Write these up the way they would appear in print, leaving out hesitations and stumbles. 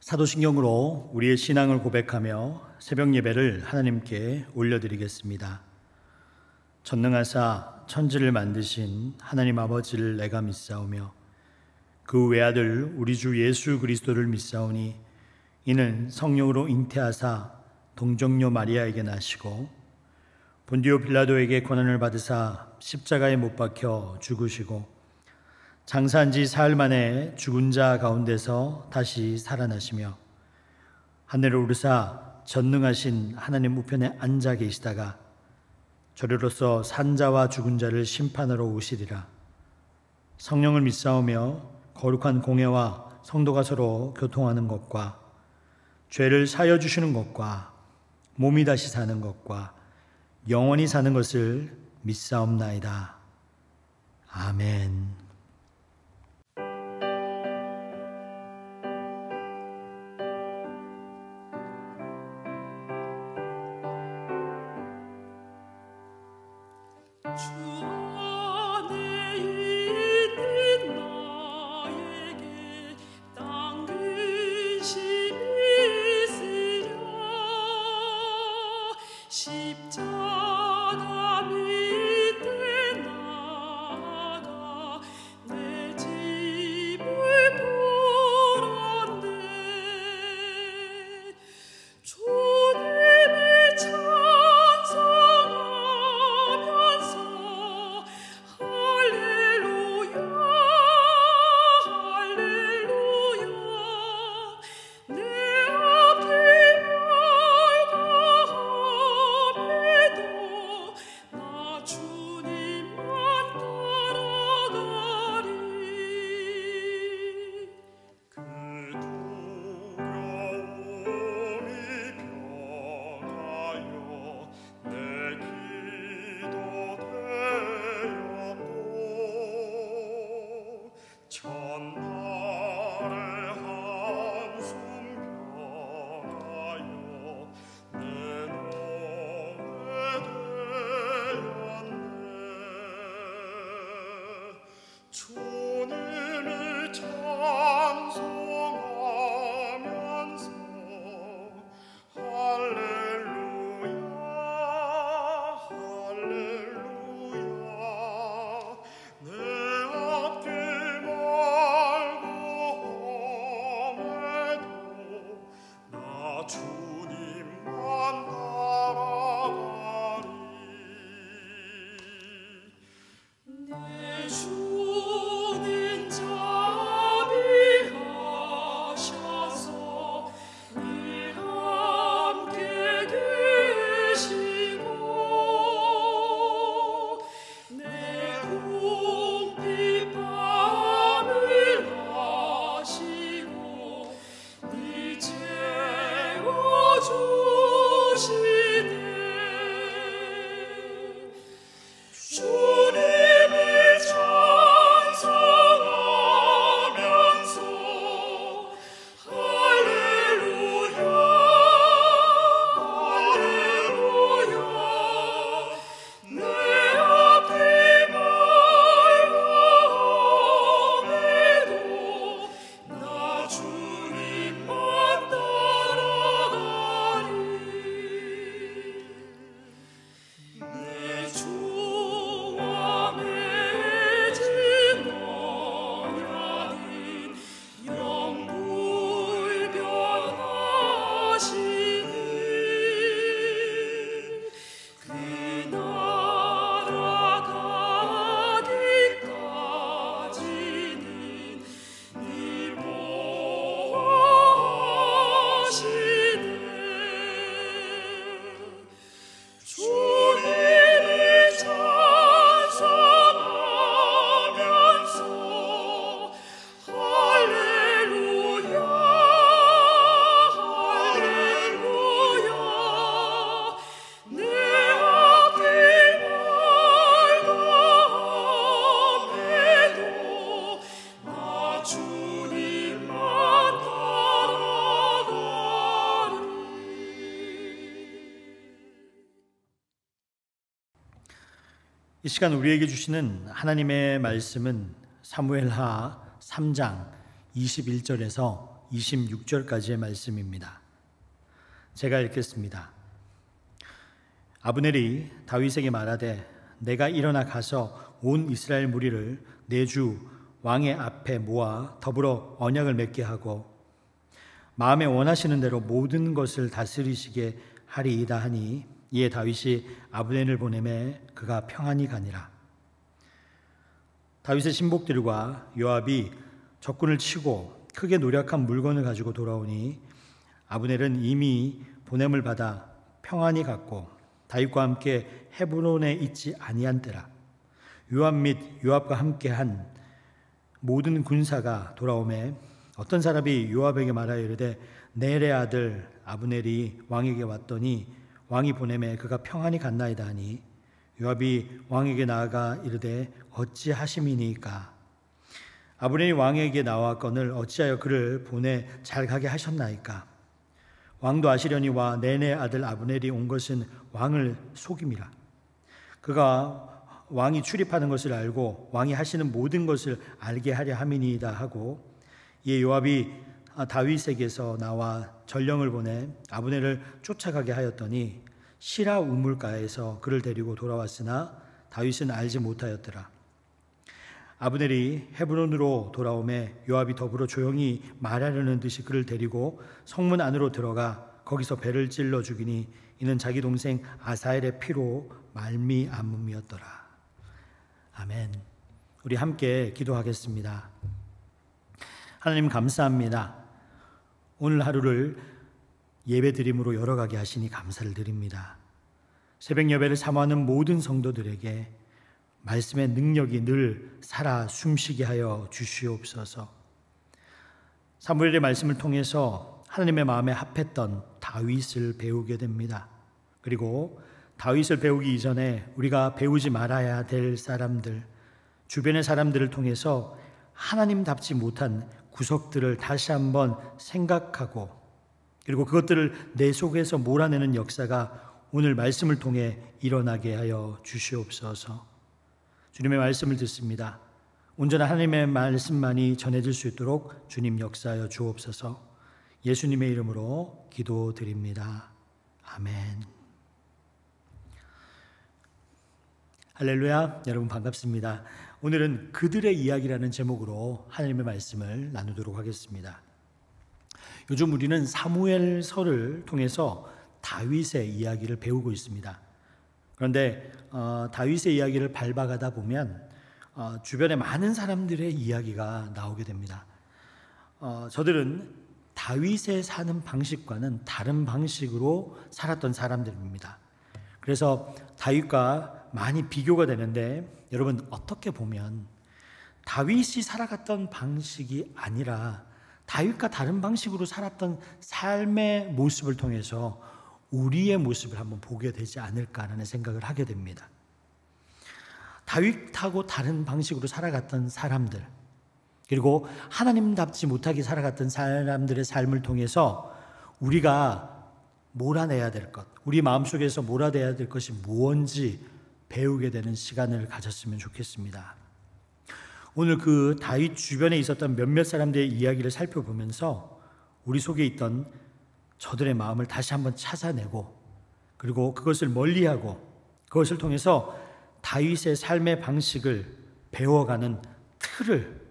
사도신경으로 우리의 신앙을 고백하며 새벽 예배를 하나님께 올려드리겠습니다. 전능하사 천지를 만드신 하나님 아버지를 내가 믿사오며 그 외아들 우리 주 예수 그리스도를 믿사오니 이는 성령으로 잉태하사 동정녀 마리아에게 나시고 본디오 빌라도에게 고난을 받으사 십자가에 못 박혀 죽으시고 장사한 지 사흘 만에 죽은 자 가운데서 다시 살아나시며 하늘을 오르사 전능하신 하나님 우편에 앉아 계시다가 저리로서 산자와 죽은 자를 심판하러 오시리라. 성령을 믿사오며 거룩한 공회와 성도가 서로 교통하는 것과 죄를 사여 주시는 것과 몸이 다시 사는 것과 영원히 사는 것을 믿사옵나이다. 아멘. 이 시간 우리에게 주시는 하나님의 말씀은 사무엘하 3장 21절에서 26절까지의 말씀입니다. 제가 읽겠습니다. 아브넬이 다윗에게 말하되 내가 일어나 가서 온 이스라엘 무리를 내 주 왕의 앞에 모아 더불어 언약을 맺게 하고 마음에 원하시는 대로 모든 것을 다스리시게 하리이다 하니 이에 다윗이 아브넬을 보내매 그가 평안히 가니라. 다윗의 신복들과 요압이 적군을 치고 크게 노력한 물건을 가지고 돌아오니 아브넬은 이미 보냄을 받아 평안히 갔고 다윗과 함께 헤브론에 있지 아니한 때라. 요압 및 요압과 함께한 모든 군사가 돌아오매 어떤 사람이 요압에게 말하여 이르되 넬의 아들 아브넬이 왕에게 왔더니 왕이 보내매 그가 평안히 갔나이다 하니 요압이 왕에게 나아가 이르되 어찌하심이니까 아브넬이 왕에게 나왔거늘 어찌하여 그를 보내 잘 가게 하셨나이까 왕도 아시려니와 넬의 아들 아브넬이 온 것은 왕을 속임이라. 그가 왕이 출입하는 것을 알고 왕이 하시는 모든 것을 알게 하려 함이니이다 하고 이에 요압이 다윗에게서 나와 전령을 보내 아브넬을 쫓아가게 하였더니 시라 우물가에서 그를 데리고 돌아왔으나 다윗은 알지 못하였더라. 아브넬이 헤브론으로 돌아오매 요압이 더불어 조용히 말하려는 듯이 그를 데리고 성문 안으로 들어가 거기서 배를 찔러 죽이니 이는 자기 동생 아사엘의 피로 말미암음이었더라. 아멘. 우리 함께 기도하겠습니다. 하나님 감사합니다. 오늘 하루를 예배드림으로 열어가게 하시니 감사를 드립니다. 새벽 예배를 사모하는 모든 성도들에게 말씀의 능력이 늘 살아 숨쉬게 하여 주시옵소서. 사무엘의 말씀을 통해서 하나님의 마음에 합했던 다윗을 배우게 됩니다. 그리고 다윗을 배우기 이전에 우리가 배우지 말아야 될 사람들, 주변의 사람들을 통해서 하나님답지 못한 구석들을 다시 한번 생각하고 그리고 그것들을 내 속에서 몰아내는 역사가 오늘 말씀을 통해 일어나게 하여 주시옵소서. 주님의 말씀을 듣습니다. 온전한 하나님의 말씀만이 전해질 수 있도록 주님 역사하여 주옵소서. 예수님의 이름으로 기도드립니다. 아멘. 할렐루야. 여러분 반갑습니다. 오늘은 그들의 이야기라는 제목으로 하나님의 말씀을 나누도록 하겠습니다. 요즘 우리는 사무엘서를 통해서 다윗의 이야기를 배우고 있습니다. 그런데 다윗의 이야기를 밟아가다 보면 주변에 많은 사람들의 이야기가 나오게 됩니다. 저들은 다윗의 사는 방식과는 다른 방식으로 살았던 사람들입니다. 그래서 다윗과 많이 비교가 되는데 여러분 어떻게 보면 다윗이 살아갔던 방식이 아니라 다윗과 다른 방식으로 살았던 삶의 모습을 통해서 우리의 모습을 한번 보게 되지 않을까라는 생각을 하게 됩니다. 다윗하고 다른 방식으로 살아갔던 사람들 그리고 하나님답지 못하게 살아갔던 사람들의 삶을 통해서 우리가 몰아내야 될 것, 우리 마음속에서 몰아내야 될 것이 무엇인지 배우게 되는 시간을 가졌으면 좋겠습니다. 오늘 그 다윗 주변에 있었던 몇몇 사람들의 이야기를 살펴보면서 우리 속에 있던 저들의 마음을 다시 한번 찾아내고 그리고 그것을 멀리하고 그것을 통해서 다윗의 삶의 방식을 배워가는 틀을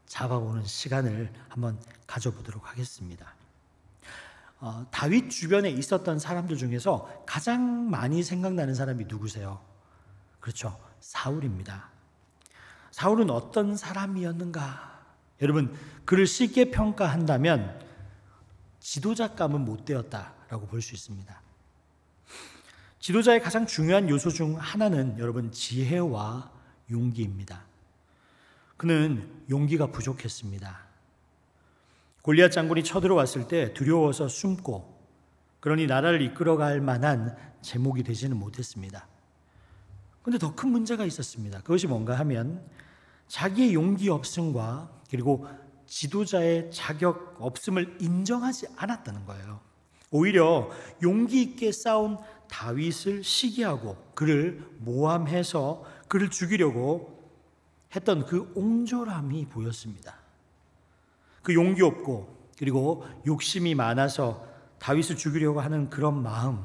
잡아보는 시간을 한번 가져보도록 하겠습니다. 다윗 주변에 있었던 사람들 중에서 가장 많이 생각나는 사람이 누구세요? 그렇죠. 사울입니다. 사울은 어떤 사람이었는가? 여러분, 그를 쉽게 평가한다면 지도자감은 못 되었다라고 볼 수 있습니다. 지도자의 가장 중요한 요소 중 하나는 여러분 지혜와 용기입니다. 그는 용기가 부족했습니다. 골리앗 장군이 쳐들어왔을 때 두려워서 숨고 그러니 나라를 이끌어갈 만한 제목이 되지는 못했습니다. 그런데 더 큰 문제가 있었습니다. 그것이 뭔가 하면 자기의 용기 없음과 그리고 지도자의 자격 없음을 인정하지 않았다는 거예요. 오히려 용기 있게 싸운 다윗을 시기하고 그를 모함해서 그를 죽이려고 했던 그 옹졸함이 보였습니다. 그 용기 없고 그리고 욕심이 많아서 다윗을 죽이려고 하는 그런 마음,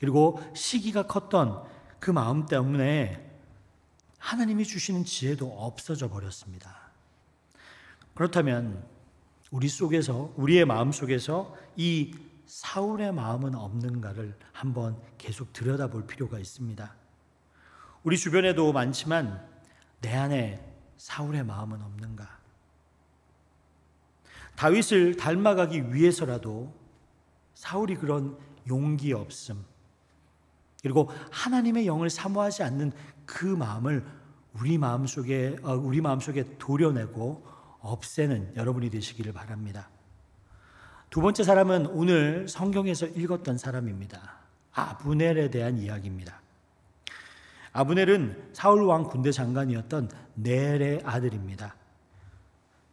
그리고 시기가 컸던 그 마음 때문에 하나님이 주시는 지혜도 없어져 버렸습니다. 그렇다면 우리의 마음 속에서 이 사울의 마음은 없는가를 한번 계속 들여다볼 필요가 있습니다. 우리 주변에도 많지만 내 안에 사울의 마음은 없는가? 다윗을 닮아가기 위해서라도 사울이 그런 용기 없음, 그리고 하나님의 영을 사모하지 않는 그 마음을 우리 마음속에 도려내고 없애는 여러분이 되시기를 바랍니다. 두 번째 사람은 오늘 성경에서 읽었던 사람입니다. 아브넬에 대한 이야기입니다. 아브넬은 사울 왕 군대 장관이었던 넬의 아들입니다.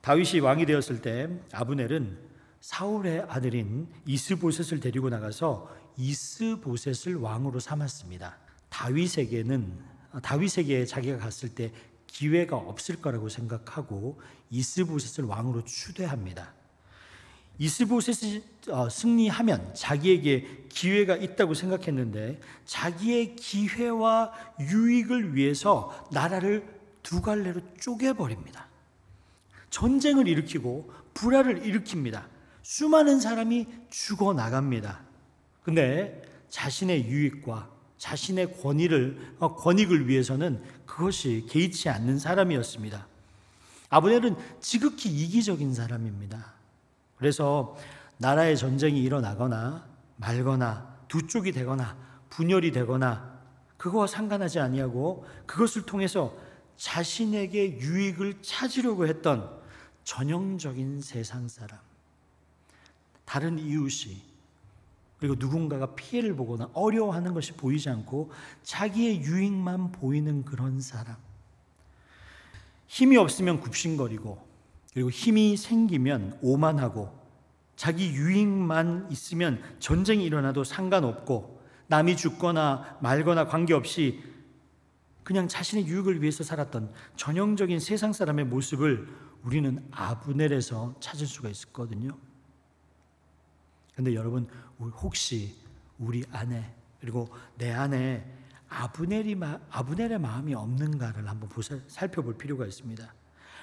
다윗이 왕이 되었을 때 아브넬은 사울의 아들인 이스보셋을 데리고 나가서 이스보셋을 왕으로 삼았습니다. 다윗에게 자기가 갔을 때 기회가 없을 거라고 생각하고 이스보셋을 왕으로 추대합니다. 이스보셋이 승리하면 자기에게 기회가 있다고 생각했는데 자기의 기회와 유익을 위해서 나라를 두 갈래로 쪼개버립니다. 전쟁을 일으키고 불화를 일으킵니다. 수많은 사람이 죽어나갑니다. 근데 자신의 유익과 자신의 권익을 위해서는 그것이 개의치 않는 사람이었습니다. 아브넬은 지극히 이기적인 사람입니다. 그래서 나라의 전쟁이 일어나거나 말거나 두 쪽이 되거나 분열이 되거나 그거와 상관하지 아니하고 그것을 통해서 자신에게 유익을 찾으려고 했던 전형적인 세상 사람, 다른 이웃이 그리고 누군가가 피해를 보거나 어려워하는 것이 보이지 않고 자기의 유익만 보이는 그런 사람. 힘이 없으면 굽신거리고 그리고 힘이 생기면 오만하고 자기 유익만 있으면 전쟁이 일어나도 상관없고 남이 죽거나 말거나 관계없이 그냥 자신의 유익을 위해서 살았던 전형적인 세상 사람의 모습을 우리는 아브넬에서 찾을 수가 있었거든요. 그런데 여러분, 혹시 우리 안에 그리고 내 안에 아브넬의 마음이 없는가를 한번 살펴볼 필요가 있습니다.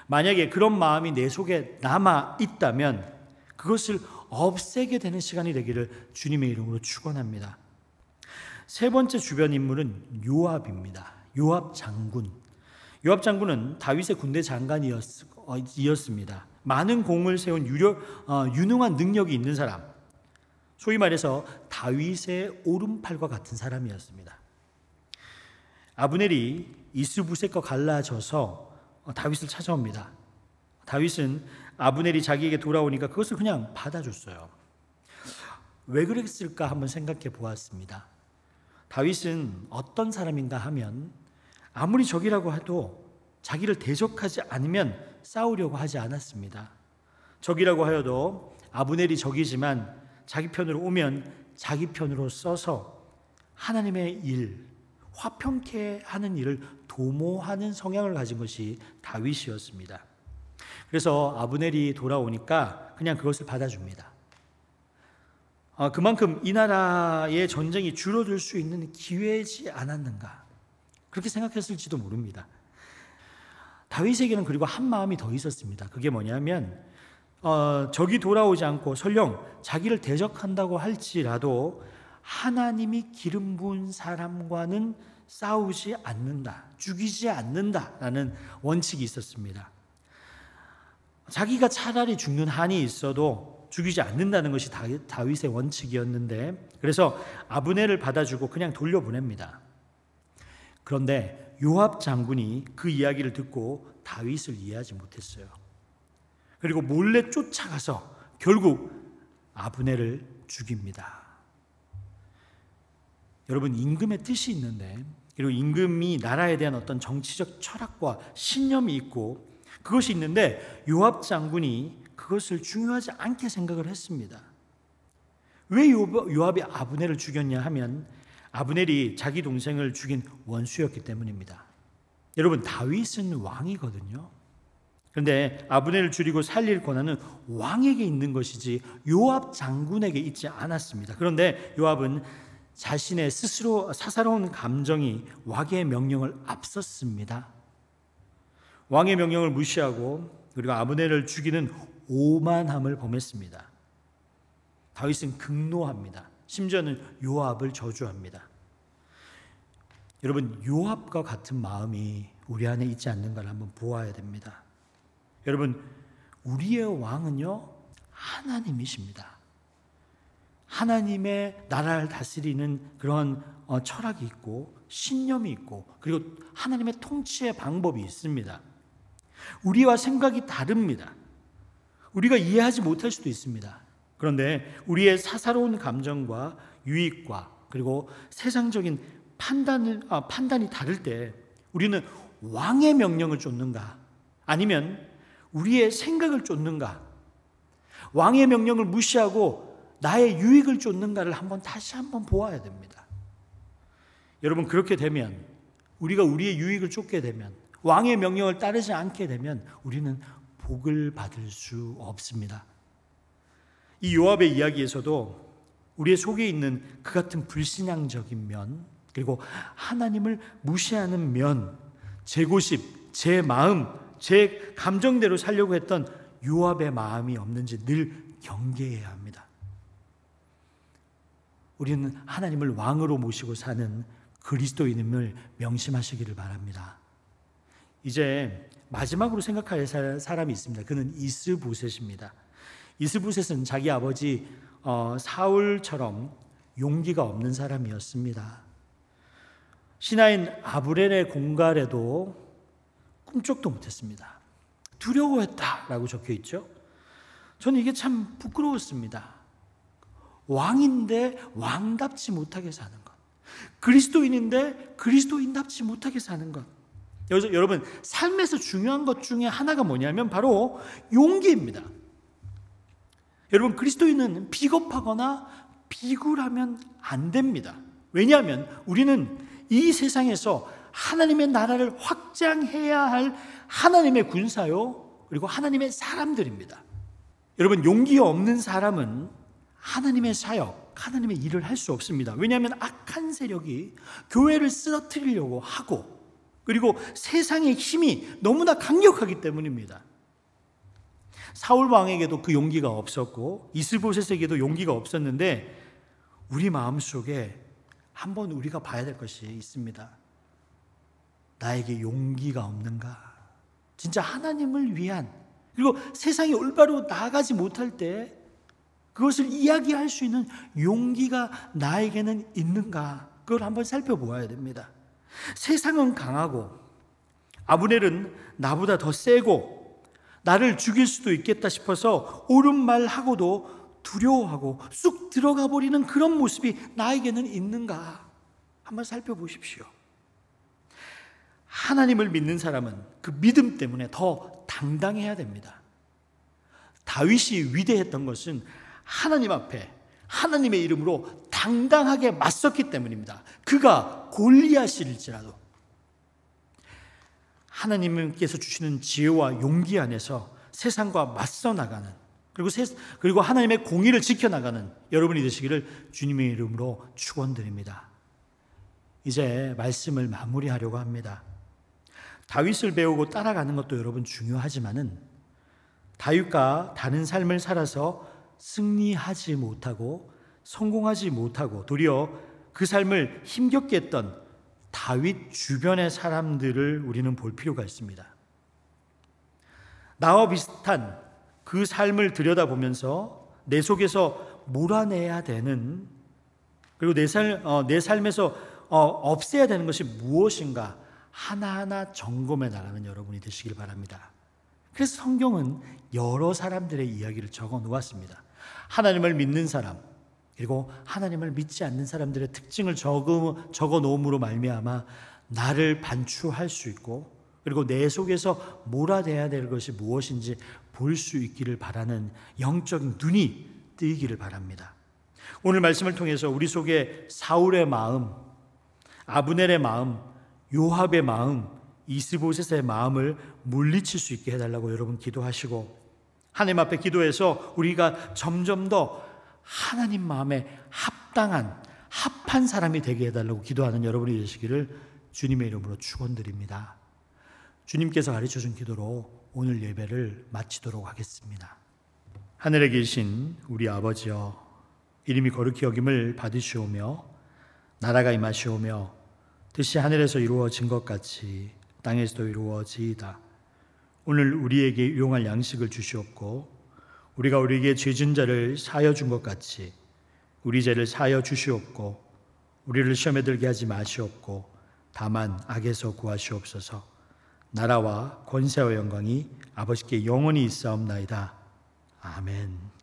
만약에 그런 마음이 내 속에 남아 있다면 그것을 없애게 되는 시간이 되기를 주님의 이름으로 축원합니다. 세 번째 주변 인물은 요압입니다. 요압 장군은 다윗의 군대 장관이었습니다. 많은 공을 세운 유능한 능력이 있는 사람, 소위 말해서 다윗의 오른팔과 같은 사람이었습니다. 아브넬이 이스보셋과 갈라져서 다윗을 찾아옵니다. 다윗은 아브넬이 자기에게 돌아오니까 그것을 그냥 받아줬어요. 왜 그랬을까 한번 생각해 보았습니다. 다윗은 어떤 사람인가 하면 아무리 적이라고 해도 자기를 대적하지 않으면 싸우려고 하지 않았습니다. 적이라고 하여도 아브넬이 적이지만 자기 편으로 오면 자기 편으로 써서 하나님의 일, 화평케 하는 일을 도모하는 성향을 가진 것이 다윗이었습니다. 그래서 아브넬이 돌아오니까 그냥 그것을 받아줍니다. 그만큼 이 나라의 전쟁이 줄어들 수 있는 기회지 않았는가, 그렇게 생각했을지도 모릅니다. 다윗에게는 그리고 한 마음이 더 있었습니다. 그게 뭐냐면 적이 돌아오지 않고 설령 자기를 대적한다고 할지라도 하나님이 기름 부은 사람과는 싸우지 않는다, 죽이지 않는다라는 원칙이 있었습니다. 자기가 차라리 죽는 한이 있어도 죽이지 않는다는 것이 다윗의 원칙이었는데, 그래서 아브넬을 받아주고 그냥 돌려보냅니다. 그런데 요압 장군이 그 이야기를 듣고 다윗을 이해하지 못했어요. 그리고 몰래 쫓아가서 결국 아브넬을 죽입니다. 여러분, 임금의 뜻이 있는데, 그리고 임금이 나라에 대한 어떤 정치적 철학과 신념이 있고 그것이 있는데 요압 장군이 그것을 중요하지 않게 생각을 했습니다. 왜 요압이 아브넬을 죽였냐 하면 아브넬이 자기 동생을 죽인 원수였기 때문입니다. 여러분, 다윗은 왕이거든요. 그런데 아브넬을 죽이고 살릴 권한은 왕에게 있는 것이지 요압 장군에게 있지 않았습니다. 그런데 요압은 자신의 스스로 사사로운 감정이 왕의 명령을 앞섰습니다. 왕의 명령을 무시하고 그리고 아브넬을 죽이는 오만함을 범했습니다. 다윗은 극노합니다. 심지어는 요압을 저주합니다. 여러분, 요압과 같은 마음이 우리 안에 있지 않는가를 한번 보아야 됩니다. 여러분, 우리의 왕은요, 하나님이십니다. 하나님의 나라를 다스리는 그런 철학이 있고 신념이 있고 그리고 하나님의 통치의 방법이 있습니다. 우리와 생각이 다릅니다. 우리가 이해하지 못할 수도 있습니다. 그런데 우리의 사사로운 감정과 유익과 그리고 세상적인 판단이 다를 때 우리는 왕의 명령을 쫓는가 아니면 우리의 생각을 쫓는가, 왕의 명령을 무시하고 나의 유익을 쫓는가를 다시 한번 보아야 됩니다. 여러분, 그렇게 되면 우리가 우리의 유익을 쫓게 되면 왕의 명령을 따르지 않게 되면 우리는 복을 받을 수 없습니다. 이 요압의 이야기에서도 우리의 속에 있는 그 같은 불신앙적인 면 그리고 하나님을 무시하는 면, 제 고집, 제 마음, 제 감정대로 살려고 했던 요압의 마음이 없는지 늘 경계해야 합니다. 우리는 하나님을 왕으로 모시고 사는 그리스도인임을 명심하시기를 바랍니다. 이제 마지막으로 생각할 사람이 있습니다. 그는 이스보셋입니다. 이스보셋은 자기 아버지 사울처럼 용기가 없는 사람이었습니다. 신하인 아브넬의 공갈에도 꿈쩍도 못했습니다. 두려워했다라고 적혀 있죠. 저는 이게 참 부끄러웠습니다. 왕인데 왕답지 못하게 사는 것, 그리스도인인데 그리스도인답지 못하게 사는 것. 여러분, 삶에서 중요한 것 중에 하나가 뭐냐면 바로 용기입니다. 여러분, 그리스도인은 비겁하거나 비굴하면 안 됩니다. 왜냐하면 우리는 이 세상에서 하나님의 나라를 확장해야 할 하나님의 군사요 그리고 하나님의 사람들입니다. 여러분, 용기 없는 사람은 하나님의 사역, 하나님의 일을 할 수 없습니다. 왜냐하면 악한 세력이 교회를 쓰러뜨리려고 하고 그리고 세상의 힘이 너무나 강력하기 때문입니다. 사울 왕에게도 그 용기가 없었고 이스보셋에게도 용기가 없었는데 우리 마음속에 한번 우리가 봐야 될 것이 있습니다. 나에게 용기가 없는가? 진짜 하나님을 위한 그리고 세상이 올바로 나아가지 못할 때 그것을 이야기할 수 있는 용기가 나에게는 있는가? 그걸 한번 살펴보아야 됩니다. 세상은 강하고 아브넬은 나보다 더 세고 나를 죽일 수도 있겠다 싶어서 옳은 말 하고도 두려워하고 쑥 들어가 버리는 그런 모습이 나에게는 있는가? 한번 살펴보십시오. 하나님을 믿는 사람은 그 믿음 때문에 더 당당해야 됩니다. 다윗이 위대했던 것은 하나님 앞에 하나님의 이름으로 당당하게 맞섰기 때문입니다. 그가 골리앗일지라도 하나님께서 주시는 지혜와 용기 안에서 세상과 맞서 나가는 그리고 하나님의 공의를 지켜나가는 여러분이 되시기를 주님의 이름으로 축원드립니다. 이제 말씀을 마무리하려고 합니다. 다윗을 배우고 따라가는 것도 여러분 중요하지만은 다윗과 다른 삶을 살아서 승리하지 못하고 성공하지 못하고 도리어 그 삶을 힘겹게 했던 다윗 주변의 사람들을 우리는 볼 필요가 있습니다. 나와 비슷한 그 삶을 들여다보면서 내 속에서 몰아내야 되는 그리고 내 삶에서 없애야 되는 것이 무엇인가 하나하나 점검해 나가는 여러분이 되시길 바랍니다. 그래서 성경은 여러 사람들의 이야기를 적어 놓았습니다. 하나님을 믿는 사람 그리고 하나님을 믿지 않는 사람들의 특징을 적어 놓음으로 말미암아 나를 반추할 수 있고 그리고 내 속에서 몰아내야 될 것이 무엇인지 볼 수 있기를 바라는 영적인 눈이 뜨이기를 바랍니다. 오늘 말씀을 통해서 우리 속에 사울의 마음, 아브넬의 마음, 요압의 마음, 이스보셋의 마음을 물리칠 수 있게 해달라고 여러분 기도하시고, 하나님 앞에 기도해서 우리가 점점 더 하나님 마음에 합한 사람이 되게 해달라고 기도하는 여러분이 되시기를 주님의 이름으로 축원드립니다. 주님께서 가르쳐준 기도로 오늘 예배를 마치도록 하겠습니다. 하늘에 계신 우리 아버지여, 이름이 거룩히 여김을 받으시오며 나라가 임하시오며 뜻이 하늘에서 이루어진 것 같이 땅에서도 이루어지이다. 오늘 우리에게 유용할 양식을 주시옵고 우리가 우리에게 죄진 자를 사하여 준 것 같이 우리 죄를 사하여 주시옵고 우리를 시험에 들게 하지 마시옵고 다만 악에서 구하시옵소서. 나라와 권세와 영광이 아버지께 영원히 있사옵나이다. 아멘.